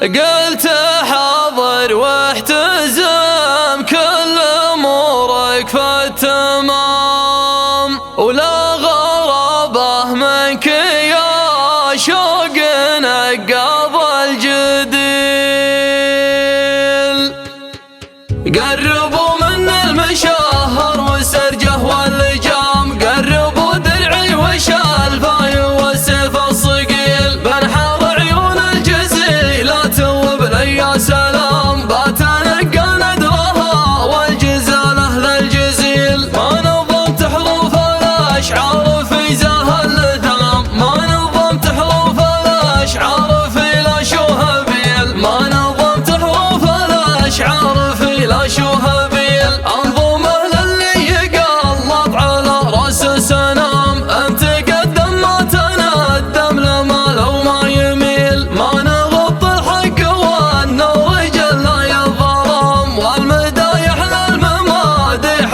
قلت حاضر واحتزم كل امورك في التمام، ولا غرابه منك يا شوق نقاض الجديل. قربوا من المشاهر والسرجه واللجام، قربوا درعي وشالفاي والسيف الصقيل، بنحر عيون الجزيلات وبلي سلام، بات نقى ندرها والجزاله للجزيل. ما نظمت حروف الاشعار في زاه اللثام، ما نظمت حروف الاشعار في لا شهبيل، ما نظمت حروف الاشعار في لا شهبيل. انظمه للي يقلب على راس السنام، انت قدم ما تندم لما لو ما يميل. ما نغط الحق والنور جل يظلم، والمدايح للمماديح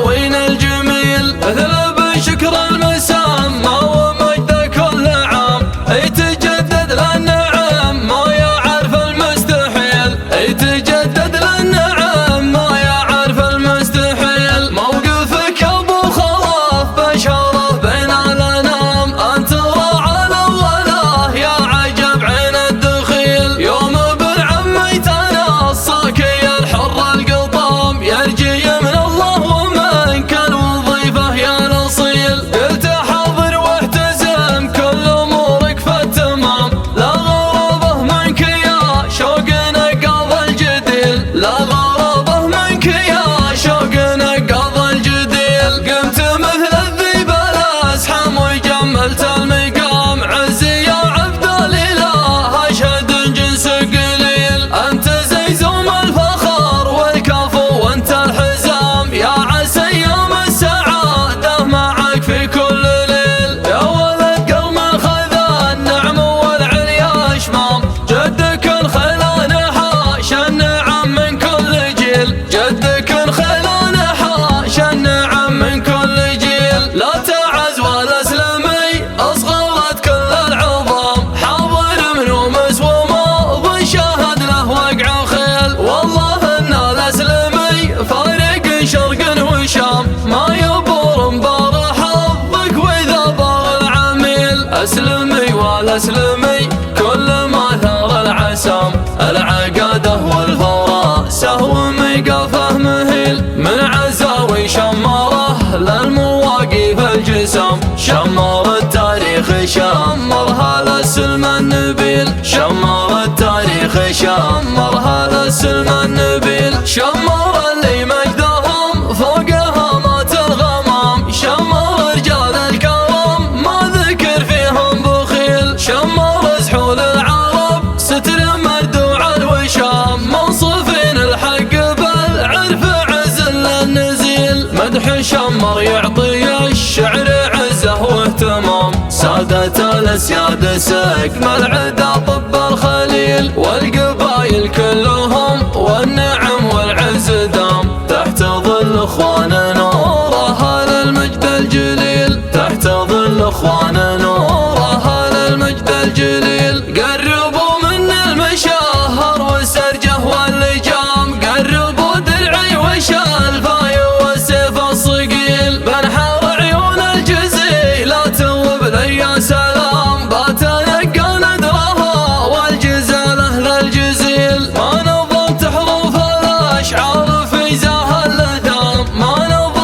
وين الجميل. مثل بشكر المسمى ومجد كل عام، يتجدد للنعم ما يعرف المستحيل، يتجدد للنعم ما يعرف المستحيل. موقفك ابو خلاف بشاره بين الانام، انت راعى الاوله يا عجب عين الدخيل. يوم بالعميت انا الصاكي الحر القطام، يرجي من الله ومنك الوظيفه يا الاصيل. قلت حاضر واحتزم كل امورك في التمام، لا غرابه منك يا شوق نقاض الجديل، لا غرابه منك يا شوق نقاض الجديل. قمت مثل الذيب الاسحم وجملت المقام، عزي يا عبد الاله اشهد جنس قليل. انت زي زوم الفخر والكفو وانت الحزام، يا عسى ايام السعاده معك في كل ليل. يا ولد قوم خذ النعم والعليا شمام، جدك الخيلان حاش النعم من كل جيل، جدك الخيلان حاش النعم من كل جيل. لا تعز ولا اسلمي اصغرت كل العظام، حاضر من ومس وماض شاهد له وقع خيل. والله ان الاسلمي فارق شرق وشام، ما يبور مبار حظك واذا بار العميل. اسلمي ولا اسلمي كل ما ثار العسام، العقاده والفراسه وميقافه مهيل. من عزاوي شمره للمواقف الجسام، شمر التاريخ شمرها للسلم النبيل، شمر التاريخ شمرها للسلم النبيل. شمر اللي مجدهم فوق هامات الغمام، شمر رجال الكرم ما ذكر فيهم بخيل. شمر زحول العرب ستر مردوع الوشام، منصفين الحق بالعرف عز للنزيل. مدح شمر يعطي الشعر عزه واهتمام، سادة الاسياد سكمل عدا طب الخليل. والقبايل كلهم والنعم والعز دام، تحت ظل اخوان نوره للمجد الجليل، تحت ظل اخوان نوره للمجد الجليل. قربوا من المشاهر والسرجه واللجام، قربوا درعي وشالفاي والسيف الصقيل، بنحر عيون الجزيلات وبلي سلام، بات نقى ندرها والجزاله للجزيل. ما نظمت حروف الاشعار في زاه اللثام، ما نظمت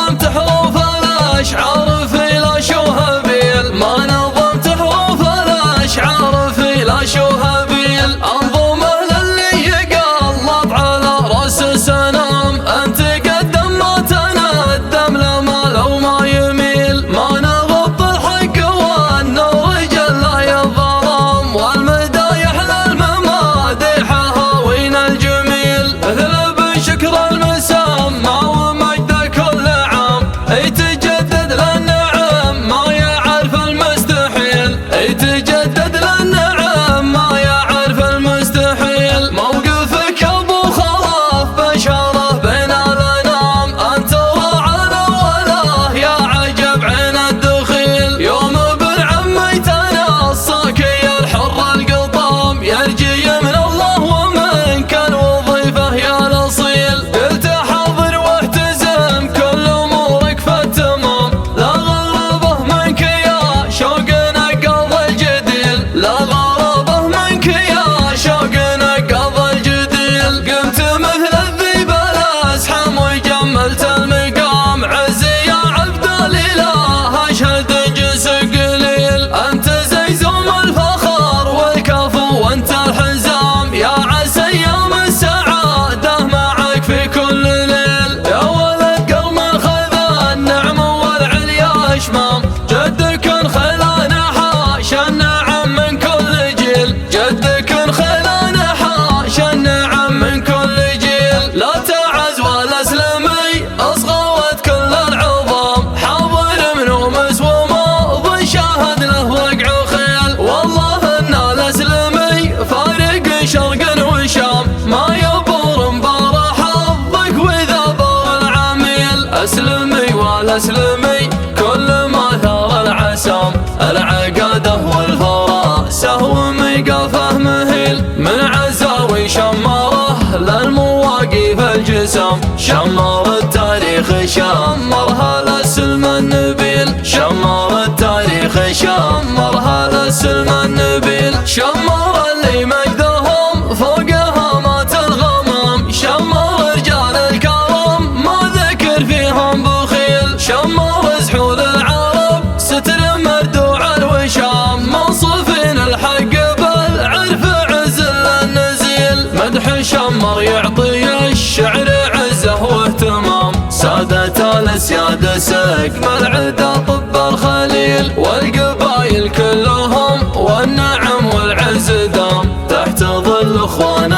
شمر التاريخ شمرها لسلم النبيل، شمر التاريخ شمرها لسلم النبيل، شمر اللي مجدهم فوق هامات الغمام، شمر رجال الكرم ما ذكر فيهم بخيل، شمر زحول العرب ستر مردوع الوشام، منصفين الحق بالعرف عز للنزيل، مدح شمر يعطي الشعر عزه واهتمام، سادة الاسياد سقم العدا طب الخليل، والقبايل كلهم والنعم والعز دام، تحت ظل اخوان